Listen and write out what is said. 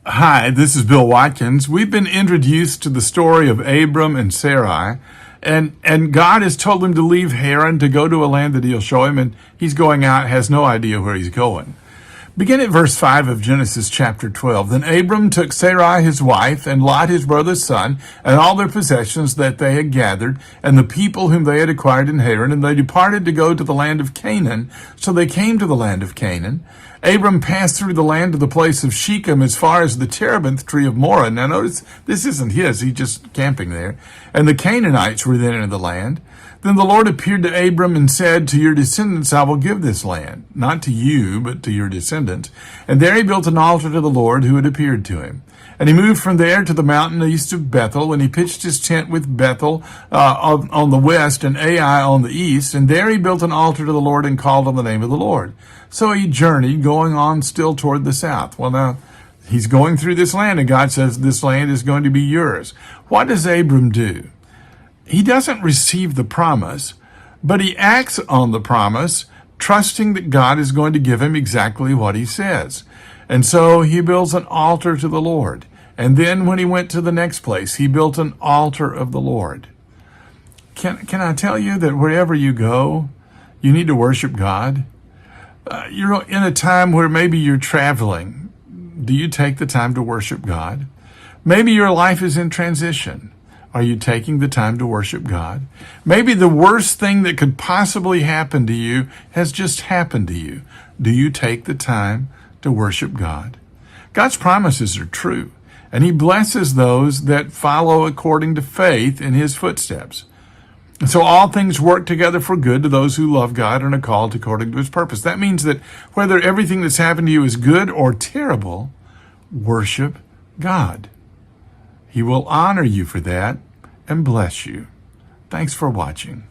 Hi, this is Bill Watkins. We've been introduced to the story of Abram and Sarai, and God has told him to leave Haran to go to a land that he'll show him, and he's going out, has no idea where he's going. Begin at verse 5 of Genesis chapter 12. Then Abram took Sarai his wife, and Lot his brother's son, and all their possessions that they had gathered, and the people whom they had acquired in Haran, and they departed to go to the land of Canaan. So they came to the land of Canaan. Abram passed through the land to the place of Shechem as far as the terebinth tree of Moreh. Now notice, this isn't his, he's just camping there. And the Canaanites were then in the land. Then the Lord appeared to Abram and said, "To your descendants I will give this land," not to you, but to your descendants. And there he built an altar to the Lord who had appeared to him. And he moved from there to the mountain east of Bethel, and he pitched his tent with Bethel on the west and Ai on the east. And there he built an altar to the Lord and called on the name of the Lord. So he journeyed, going on still toward the south. Well, now, he's going through this land, and God says this land is going to be yours. What does Abram do? He doesn't receive the promise, but he acts on the promise, trusting that God is going to give him exactly what he says. And so he builds an altar to the Lord. And then when he went to the next place, he built an altar of the Lord. Can I tell you that wherever you go, you need to worship God? You're in a time where maybe you're traveling. Do you take the time to worship God? Maybe your life is in transition. Are you taking the time to worship God? Maybe the worst thing that could possibly happen to you has just happened to you. Do you take the time to worship God? God's promises are true, and he blesses those that follow according to faith in his footsteps. And so all things work together for good to those who love God and are called according to his purpose. That means that whether everything that's happened to you is good or terrible, worship God. He will honor you for that and bless you. Thanks for watching.